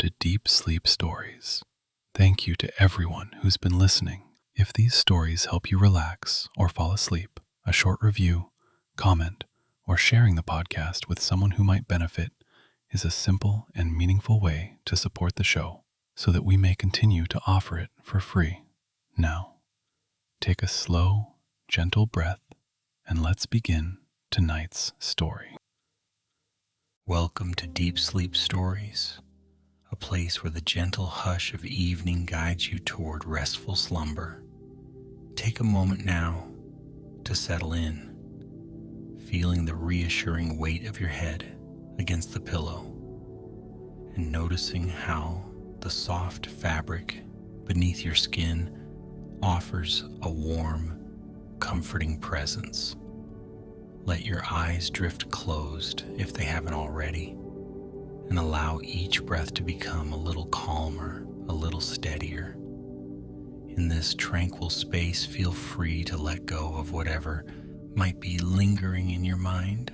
to Deep Sleep Stories. Thank you to everyone who's been listening. If these stories help you relax or fall asleep, a short review, comment, or sharing the podcast with someone who might benefit is a simple and meaningful way to support the show so that we may continue to offer it for free. Now, take a slow, gentle breath and let's begin tonight's story. Welcome to Deep Sleep Stories, a place where the gentle hush of evening guides you toward restful slumber. Take a moment now to settle in, feeling the reassuring weight of your head against the pillow and noticing how the soft fabric beneath your skin offers a warm, comforting presence. Let your eyes drift closed if they haven't already, and allow each breath to become a little calmer, a little steadier. In this tranquil space, feel free to let go of whatever might be lingering in your mind.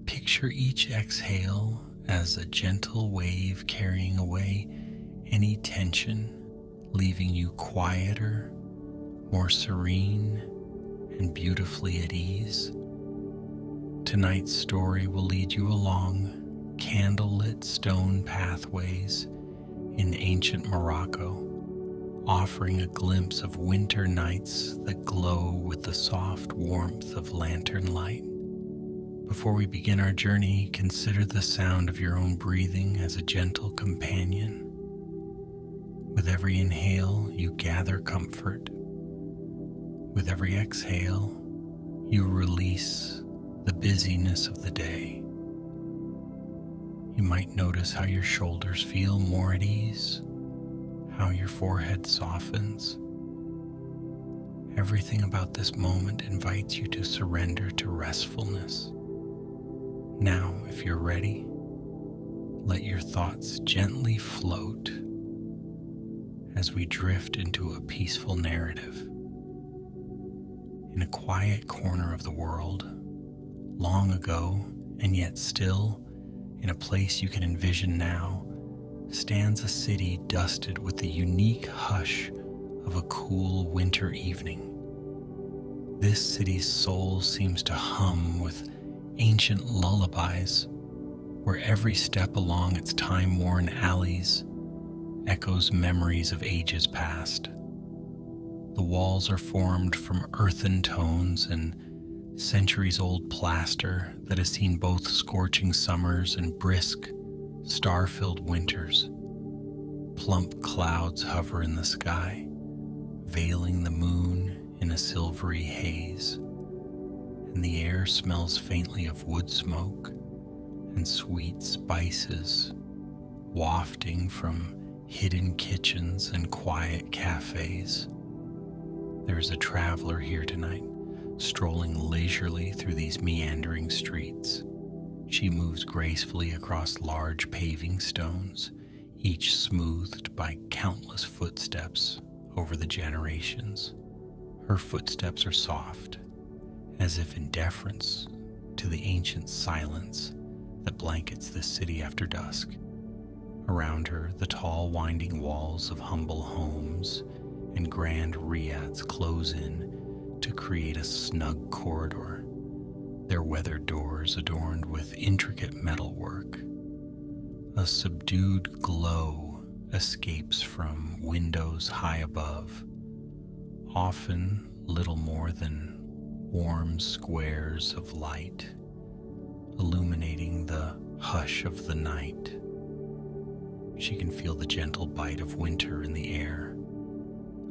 Picture each exhale as a gentle wave carrying away any tension, leaving you quieter, more serene, and beautifully at ease. Tonight's story will lead you along candlelit stone pathways in ancient Morocco, offering a glimpse of winter nights that glow with the soft warmth of lantern light. Before we begin our journey, consider the sound of your own breathing as a gentle companion. With every inhale, you gather comfort. With every exhale, you release the busyness of the day. You might notice how your shoulders feel more at ease, how your forehead softens. Everything about this moment invites you to surrender to restfulness. Now, if you're ready, let your thoughts gently float as we drift into a peaceful narrative. In a quiet corner of the world, long ago and yet still in a place you can envision now, stands a city dusted with the unique hush of a cool winter evening. This city's soul seems to hum with ancient lullabies, where every step along its time-worn alleys echoes memories of ages past. The walls are formed from earthen tones and centuries-old plaster that has seen both scorching summers and brisk, star-filled winters. Plump clouds hover in the sky, veiling the moon in a silvery haze, and the air smells faintly of wood smoke and sweet spices wafting from hidden kitchens and quiet cafes. There's a traveler here tonight, strolling leisurely through these meandering streets. She moves gracefully across large paving stones, each smoothed by countless footsteps over the generations. Her footsteps are soft, as if in deference to the ancient silence that blankets this city after dusk. Around her, the tall, winding walls of humble homes and grand riads close in to create a snug corridor, their weathered doors adorned with intricate metalwork. A subdued glow escapes from windows high above, often little more than warm squares of light, illuminating the hush of the night. She can feel the gentle bite of winter in the air,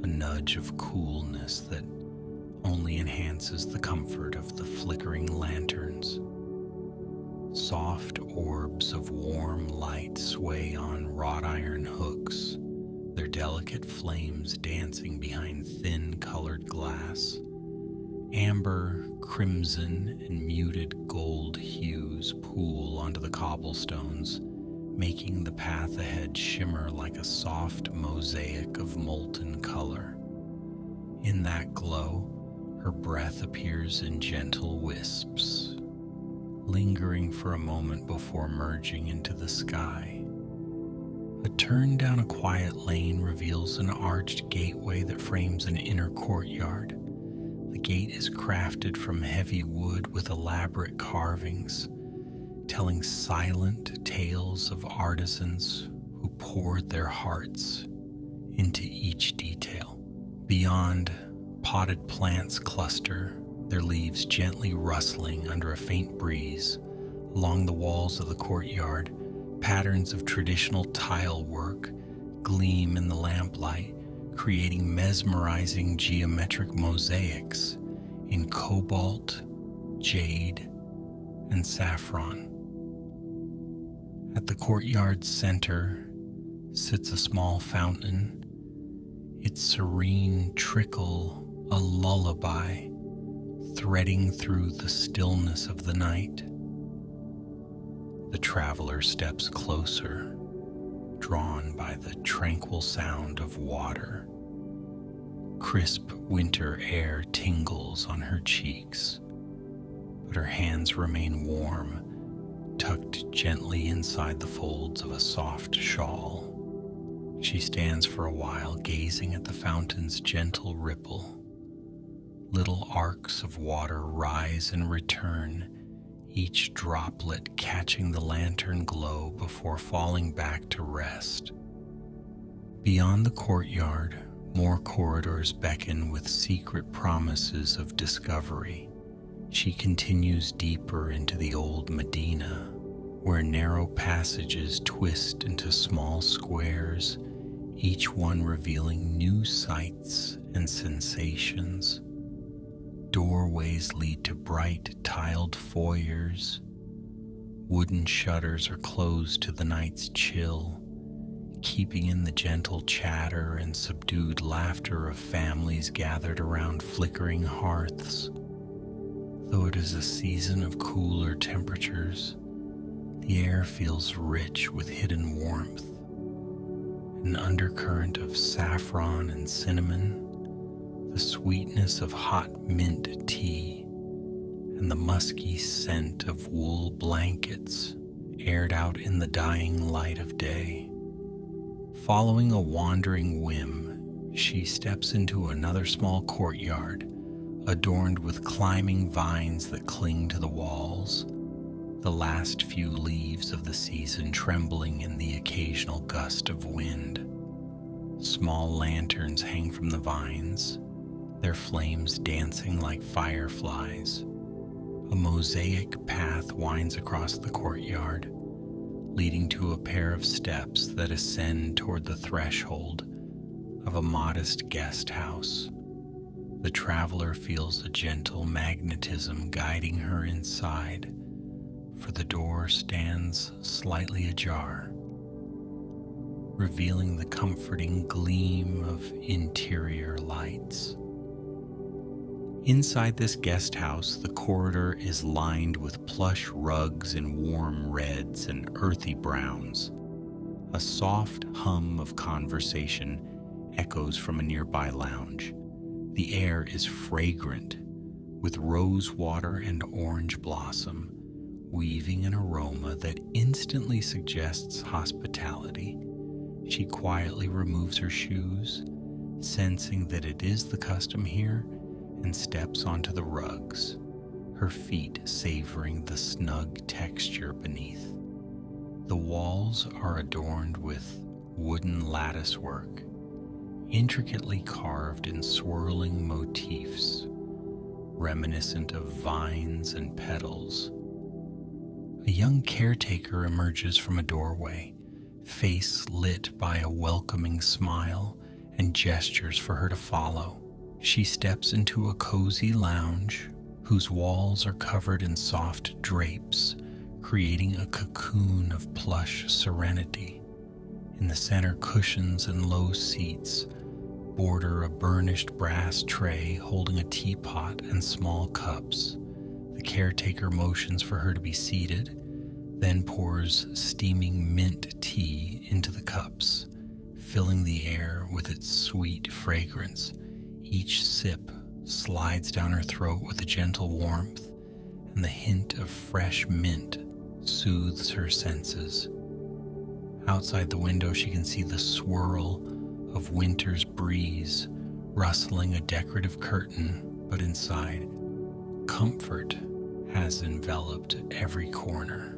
a nudge of coolness that only enhances the comfort of the flickering lanterns. Soft orbs of warm light sway on wrought iron hooks, their delicate flames dancing behind thin colored glass. Amber, crimson, and muted gold hues pool onto the cobblestones, making the path ahead shimmer like a soft mosaic of molten color. In that glow, her breath appears in gentle wisps, lingering for a moment before merging into the sky. A turn down a quiet lane reveals an arched gateway that frames an inner courtyard. The gate is crafted from heavy wood with elaborate carvings, telling silent tales of artisans who poured their hearts into each detail. Beyond, potted plants cluster, their leaves gently rustling under a faint breeze. Along the walls of the courtyard, patterns of traditional tile work gleam in the lamplight, creating mesmerizing geometric mosaics in cobalt, jade, and saffron. At the courtyard's center sits a small fountain, its serene trickle a lullaby threading through the stillness of the night. The traveler steps closer, drawn by the tranquil sound of water. Crisp winter air tingles on her cheeks, but her hands remain warm, tucked gently inside the folds of a soft shawl. She stands for a while, gazing at the fountain's gentle ripple. Little arcs of water rise and return, each droplet catching the lantern glow before falling back to rest. Beyond the courtyard, more corridors beckon with secret promises of discovery. She continues deeper into the old Medina, where narrow passages twist into small squares, each one revealing new sights and sensations. Doorways lead to bright tiled foyers. Wooden shutters are closed to the night's chill, keeping in the gentle chatter and subdued laughter of families gathered around flickering hearths. Though it is a season of cooler temperatures, the air feels rich with hidden warmth. An undercurrent of saffron and cinnamon, the sweetness of hot mint tea, and the musky scent of wool blankets aired out in the dying light of day. Following a wandering whim, she steps into another small courtyard, adorned with climbing vines that cling to the walls, the last few leaves of the season trembling in the occasional gust of wind. Small lanterns hang from the vines, their flames dancing like fireflies. A mosaic path winds across the courtyard, leading to a pair of steps that ascend toward the threshold of a modest guest house. The traveler feels a gentle magnetism guiding her inside, for the door stands slightly ajar, revealing the comforting gleam of interior lights. Inside this guest house, the corridor is lined with plush rugs in warm reds and earthy browns. A soft hum of conversation echoes from a nearby lounge. The air is fragrant, with rose water and orange blossom, weaving an aroma that instantly suggests hospitality. She quietly removes her shoes, sensing that it is the custom here, and steps onto the rugs, her feet savoring the snug texture beneath. The walls are adorned with wooden latticework, intricately carved in swirling motifs, reminiscent of vines and petals. A young caretaker emerges from a doorway, face lit by a welcoming smile and gestures for her to follow. She steps into a cozy lounge whose walls are covered in soft drapes, creating a cocoon of plush serenity. In the center, cushions and low seats border a burnished brass tray holding a teapot and small cups. The caretaker motions for her to be seated, then pours steaming mint tea into the cups, filling the air with its sweet fragrance. Each sip slides down her throat with a gentle warmth, and the hint of fresh mint soothes her senses. Outside the window, she can see the swirl of winter's breeze rustling a decorative curtain, but inside, comfort has enveloped every corner.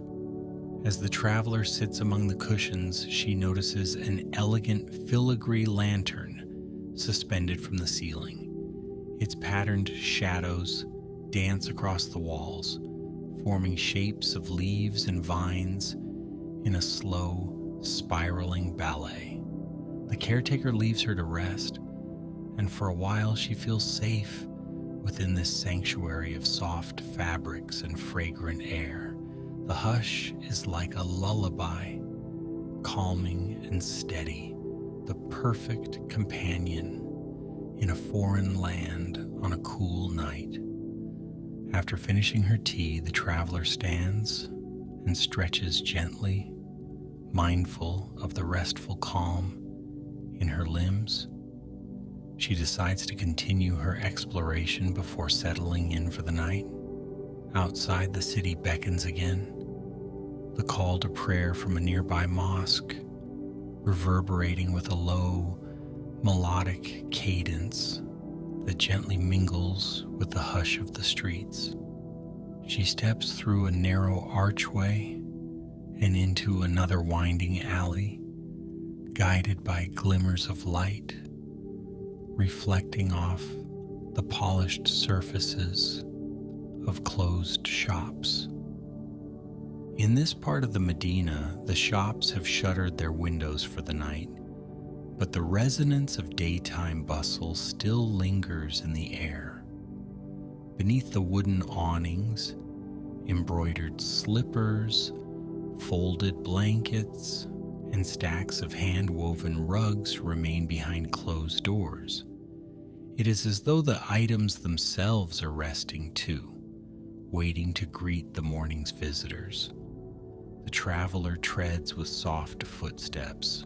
As the traveler sits among the cushions, she notices an elegant filigree lantern suspended from the ceiling. Its patterned shadows dance across the walls, forming shapes of leaves and vines in a slow, spiraling ballet. The caretaker leaves her to rest, and for a while she feels safe within this sanctuary of soft fabrics and fragrant air. The hush is like a lullaby, calming and steady, the perfect companion in a foreign land on a cool night. After finishing her tea, the traveler stands and stretches gently, mindful of the restful calm in her limbs. She decides to continue her exploration before settling in for the night. Outside, the city beckons again, the call to prayer from a nearby mosque, reverberating with a low, melodic cadence that gently mingles with the hush of the streets. She steps through a narrow archway and into another winding alley, guided by glimmers of light, reflecting off the polished surfaces of closed shops. In this part of the Medina, the shops have shuttered their windows for the night, but the resonance of daytime bustle still lingers in the air. Beneath the wooden awnings, embroidered slippers, folded blankets, and stacks of hand-woven rugs remain behind closed doors. It is as though the items themselves are resting too, waiting to greet the morning's visitors. The traveler treads with soft footsteps,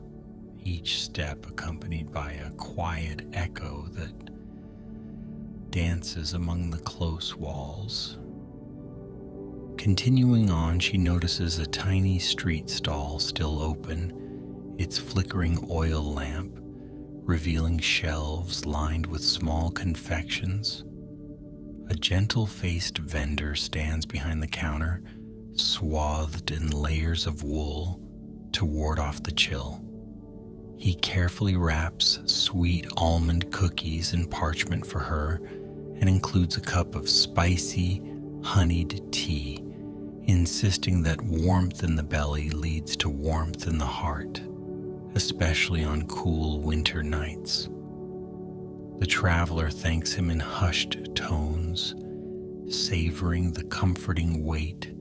each step accompanied by a quiet echo that dances among the close walls. Continuing on, she notices a tiny street stall still open, its flickering oil lamp revealing shelves lined with small confections. A gentle-faced vendor stands behind the counter, swathed in layers of wool to ward off the chill. He carefully wraps sweet almond cookies in parchment for her and includes a cup of spicy, honeyed tea, insisting that warmth in the belly leads to warmth in the heart, especially on cool winter nights. The traveler thanks him in hushed tones, savoring the comforting weight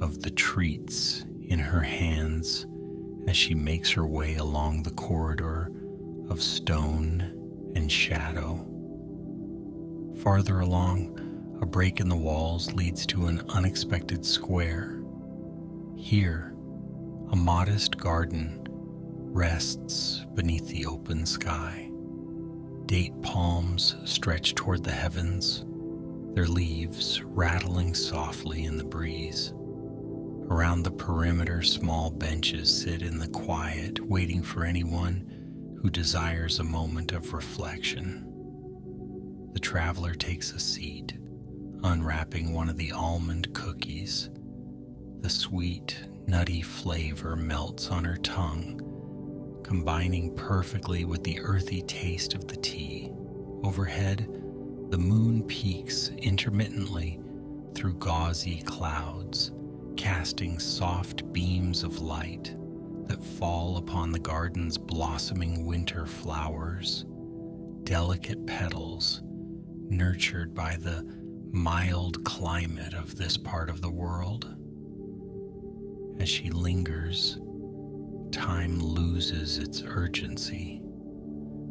of the treats in her hands as she makes her way along the corridor of stone and shadow. Farther along, a break in the walls leads to an unexpected square. Here, a modest garden rests beneath the open sky. Date palms stretch toward the heavens, their leaves rattling softly in the breeze. Around the perimeter, small benches sit in the quiet, waiting for anyone who desires a moment of reflection. The traveler takes a seat, unwrapping one of the almond cookies. The sweet, nutty flavor melts on her tongue, combining perfectly with the earthy taste of the tea. Overhead, the moon peeks intermittently through gauzy clouds, casting soft beams of light that fall upon the garden's blossoming winter flowers, delicate petals nurtured by the mild climate of this part of the world. As she lingers, time loses its urgency.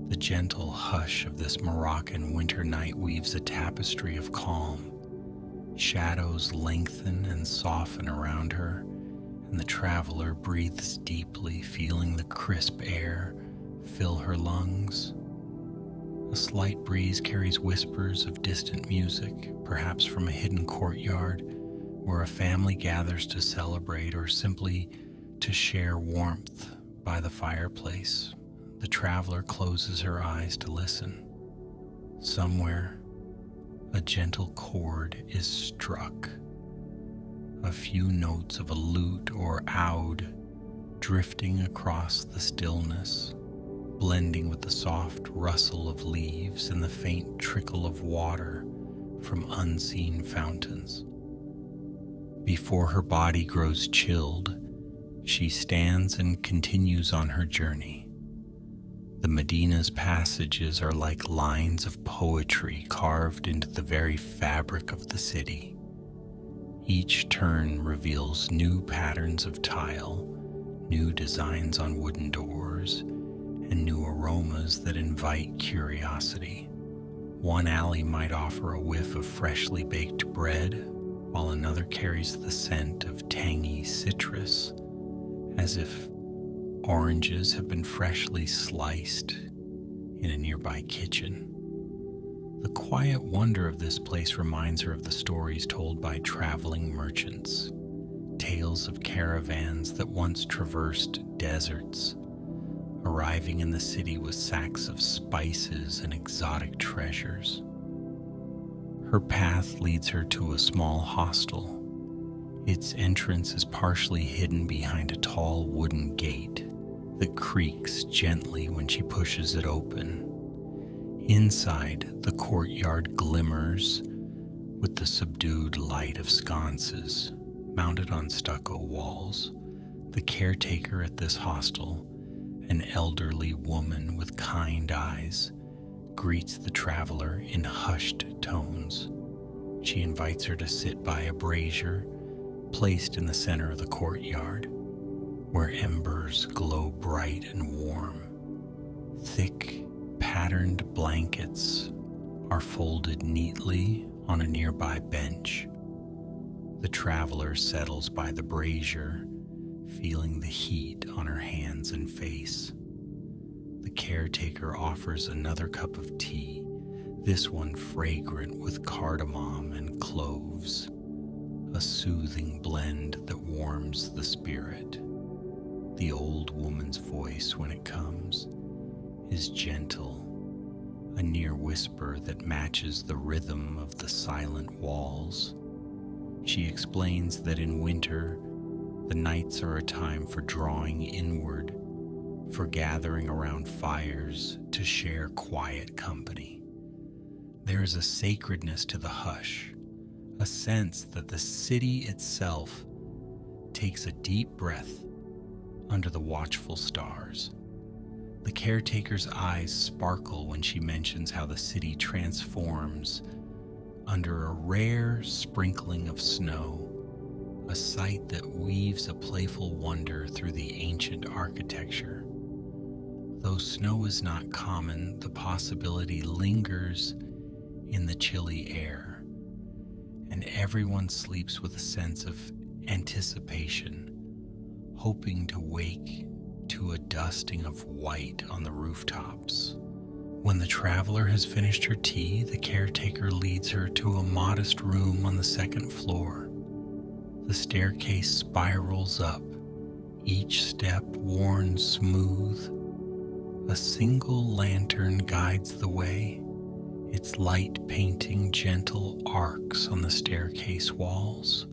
The gentle hush of this Moroccan winter night weaves a tapestry of calm. Shadows lengthen and soften around her, and the traveler breathes deeply, feeling the crisp air fill her lungs. A slight breeze carries whispers of distant music, perhaps from a hidden courtyard where a family gathers to celebrate or simply to share warmth by the fireplace, the traveler closes her eyes to listen. Somewhere, a gentle chord is struck. A few notes of a lute or oud drifting across the stillness, blending with the soft rustle of leaves and the faint trickle of water from unseen fountains. Before her body grows chilled, she stands and continues on her journey. The Medina's passages are like lines of poetry carved into the very fabric of the city. Each turn reveals new patterns of tile, new designs on wooden doors, and new aromas that invite curiosity. One alley might offer a whiff of freshly baked bread, while another carries the scent of tangy citrus, as if oranges have been freshly sliced in a nearby kitchen. The quiet wonder of this place reminds her of the stories told by traveling merchants, tales of caravans that once traversed deserts, arriving in the city with sacks of spices and exotic treasures. Her path leads her to a small hostel. Its entrance is partially hidden behind a tall wooden gate that creaks gently when she pushes it open. Inside, the courtyard glimmers with the subdued light of sconces mounted on stucco walls. The caretaker at this hostel, an elderly woman with kind eyes, greets the traveler in hushed tones. She invites her to sit by a brazier placed in the center of the courtyard, where embers glow bright and warm. Thick, patterned blankets are folded neatly on a nearby bench. The traveler settles by the brazier, feeling the heat on her hands and face. The caretaker offers another cup of tea, this one fragrant with cardamom and cloves, a soothing blend that warms the spirit. The old woman's voice, when it comes, is gentle, a near whisper that matches the rhythm of the silent walls. She explains that in winter, the nights are a time for drawing inward, for gathering around fires to share quiet company. There is a sacredness to the hush, a sense that the city itself takes a deep breath under the watchful stars. The caretaker's eyes sparkle when she mentions how the city transforms under a rare sprinkling of snow, a sight that weaves a playful wonder through the ancient architecture. Though snow is not common, the possibility lingers in the chilly air, and everyone sleeps with a sense of anticipation, hoping to wake to a dusting of white on the rooftops. When the traveler has finished her tea, the caretaker leads her to a modest room on the second floor. The staircase spirals up, each step worn smooth. A single lantern guides the way, its light painting gentle arcs on the staircase walls.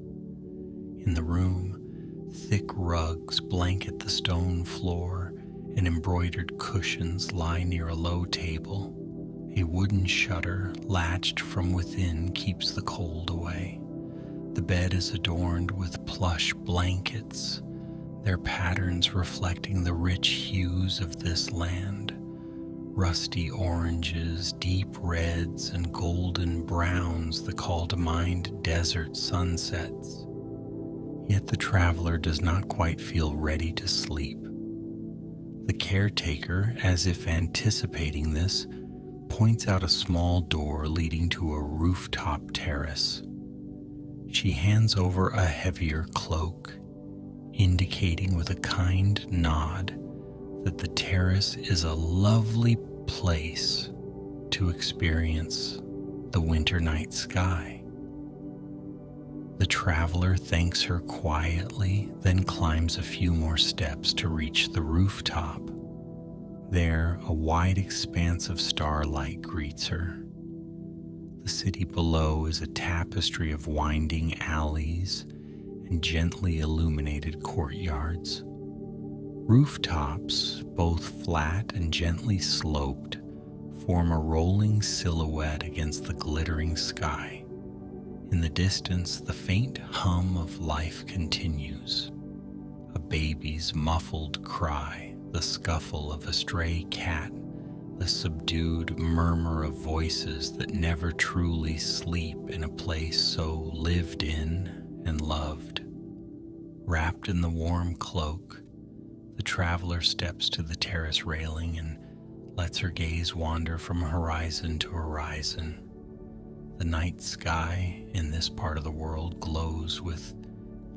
In the room, thick rugs blanket the stone floor, and embroidered cushions lie near a low table. A wooden shutter latched from within keeps the cold away. The bed is adorned with plush blankets, their patterns reflecting the rich hues of this land. Rusty oranges, deep reds, and golden browns that call to mind desert sunsets. Yet the traveler does not quite feel ready to sleep. The caretaker, as if anticipating this, points out a small door leading to a rooftop terrace. She hands over a heavier cloak, indicating with a kind nod that the terrace is a lovely place to experience the winter night sky. The traveler thanks her quietly, then climbs a few more steps to reach the rooftop. There, a wide expanse of starlight greets her. The city below is a tapestry of winding alleys and gently illuminated courtyards. Rooftops, both flat and gently sloped, form a rolling silhouette against the glittering sky. In the distance, the faint hum of life continues. A baby's muffled cry, the scuffle of a stray cat, the subdued murmur of voices that never truly sleep in a place so lived in and loved. Wrapped in the warm cloak, the traveler steps to the terrace railing and lets her gaze wander from horizon to horizon. The night sky in this part of the world glows with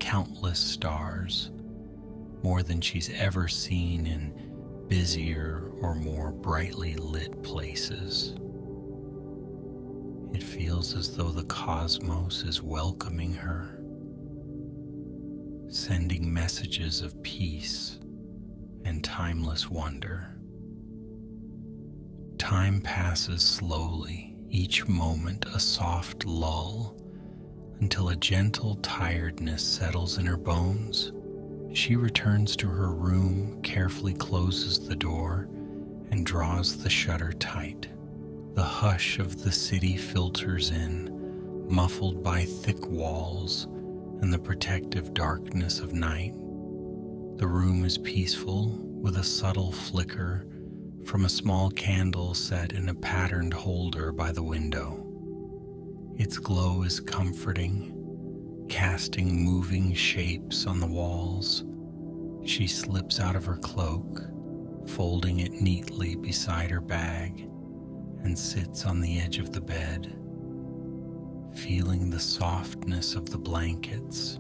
countless stars, more than she's ever seen in busier or more brightly lit places. It feels as though the cosmos is welcoming her, sending messages of peace and timeless wonder. Time passes slowly, each moment a soft lull, until a gentle tiredness settles in her bones. She returns to her room, carefully closes the door, and draws the shutter tight. The hush of the city filters in, muffled by thick walls and the protective darkness of night. The room is peaceful, with a subtle flicker from a small candle set in a patterned holder by the window. Its glow is comforting, casting moving shapes on the walls. She slips out of her cloak, folding it neatly beside her bag, and sits on the edge of the bed, feeling the softness of the blankets.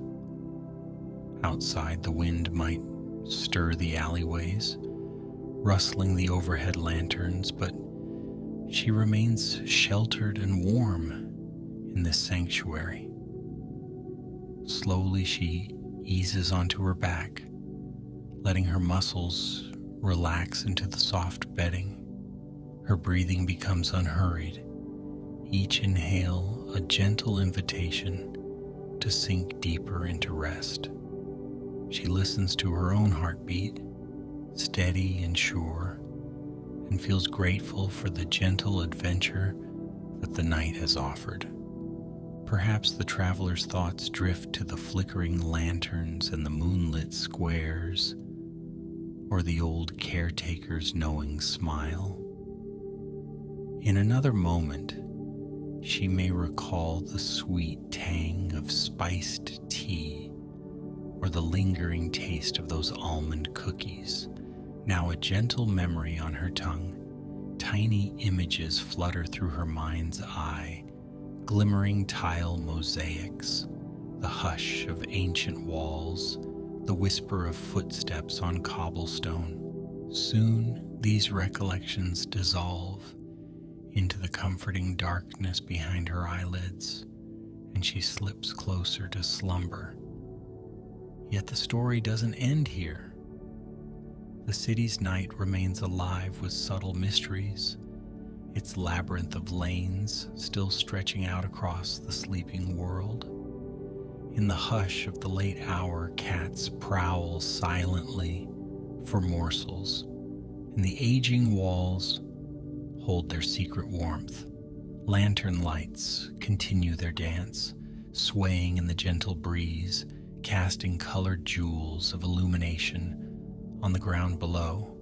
Outside, the wind might stir the alleyways, rustling the overhead lanterns, but she remains sheltered and warm in this sanctuary. Slowly she eases onto her back, letting her muscles relax into the soft bedding. Her breathing becomes unhurried, each inhale a gentle invitation to sink deeper into rest. She listens to her own heartbeat, steady and sure, and feels grateful for the gentle adventure that the night has offered. Perhaps the traveler's thoughts drift to the flickering lanterns and the moonlit squares, or the old caretaker's knowing smile. In another moment, she may recall the sweet tang of spiced tea or the lingering taste of those almond cookies. Now a gentle memory on her tongue, tiny images flutter through her mind's eye, glimmering tile mosaics, the hush of ancient walls, the whisper of footsteps on cobblestone. Soon these recollections dissolve into the comforting darkness behind her eyelids, and she slips closer to slumber. Yet the story doesn't end here. The city's night remains alive with subtle mysteries, its labyrinth of lanes still stretching out across the sleeping world. In the hush of the late hour, cats prowl silently for morsels, and the aging walls hold their secret warmth. Lantern lights continue their dance, swaying in the gentle breeze, casting colored jewels of illumination on the ground below.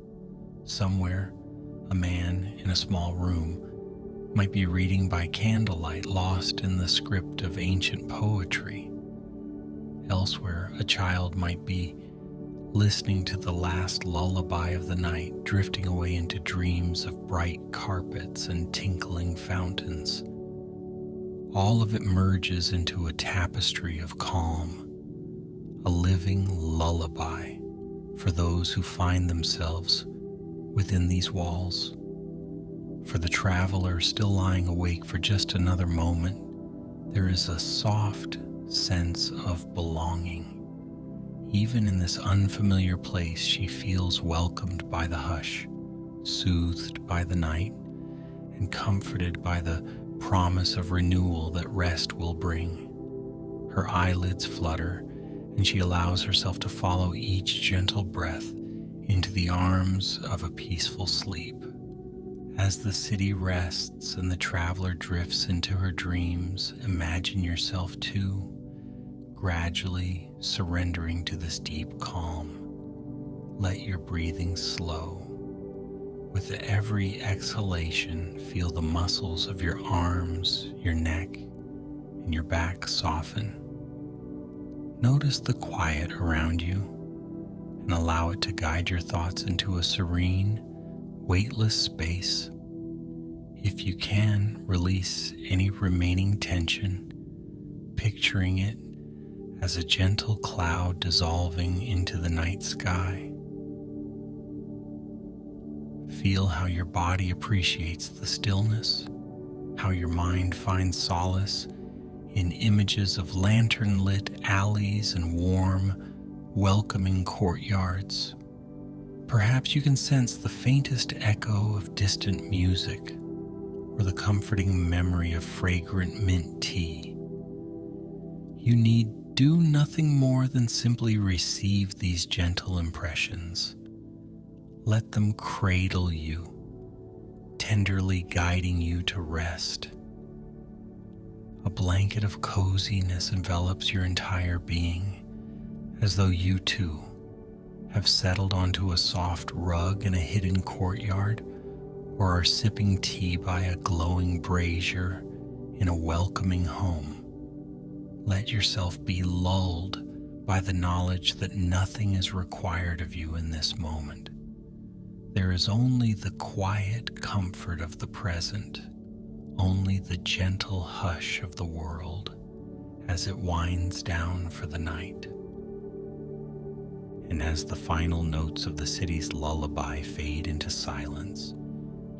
Somewhere, a man in a small room might be reading by candlelight, lost in the script of ancient poetry. Elsewhere, a child might be listening to the last lullaby of the night, drifting away into dreams of bright carpets and tinkling fountains. All of it merges into a tapestry of calm, a living lullaby for those who find themselves within these walls. For the traveler still lying awake for just another moment, there is a soft sense of belonging. Even in this unfamiliar place, she feels welcomed by the hush, soothed by the night, and comforted by the promise of renewal that rest will bring. Her eyelids flutter, and she allows herself to follow each gentle breath into the arms of a peaceful sleep. As the city rests and the traveler drifts into her dreams, imagine yourself too, gradually surrendering to this deep calm. Let your breathing slow. With every exhalation, feel the muscles of your arms, your neck, and your back soften. Notice the quiet around you and allow it to guide your thoughts into a serene, weightless space. If you can, release any remaining tension, picturing it as a gentle cloud dissolving into the night sky. Feel how your body appreciates the stillness, how your mind finds solace in images of lantern-lit alleys and warm, welcoming courtyards. Perhaps you can sense the faintest echo of distant music or the comforting memory of fragrant mint tea. You need do nothing more than simply receive these gentle impressions. Let them cradle you, tenderly guiding you to rest. A blanket of coziness envelops your entire being, as though you too have settled onto a soft rug in a hidden courtyard, or are sipping tea by a glowing brazier in a welcoming home. Let yourself be lulled by the knowledge that nothing is required of you in this moment. There is only the quiet comfort of the present, only the gentle hush of the world as it winds down for the night. And as the final notes of the city's lullaby fade into silence,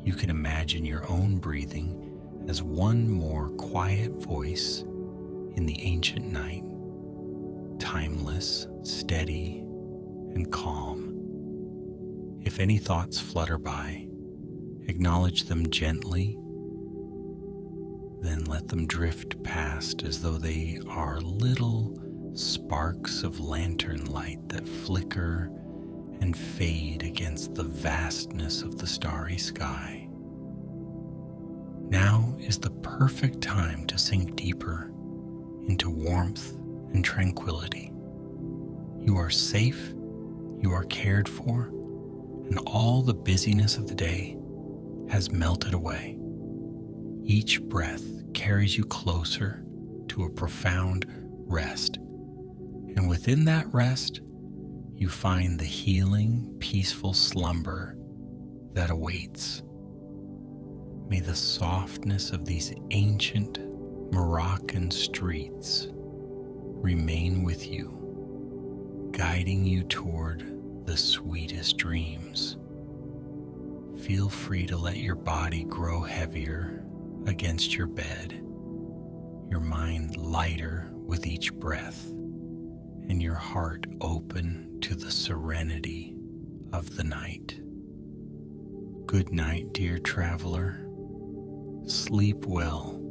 you can imagine your own breathing as one more quiet voice in the ancient night, timeless, steady, and calm. If any thoughts flutter by, acknowledge them gently, then let them drift past as though they are little sparks of lantern light that flicker and fade against the vastness of the starry sky. Now is the perfect time to sink deeper into warmth and tranquility. You are safe, you are cared for, and all the busyness of the day has melted away. Each breath carries you closer to a profound rest, and within that rest, you find the healing, peaceful slumber that awaits. May the softness of these ancient Moroccan streets remain with you, guiding you toward the sweetest dreams. Feel free to let your body grow heavier against your bed, your mind lighter with each breath, and your heart open to the serenity of the night. Good night, dear traveler. Sleep well.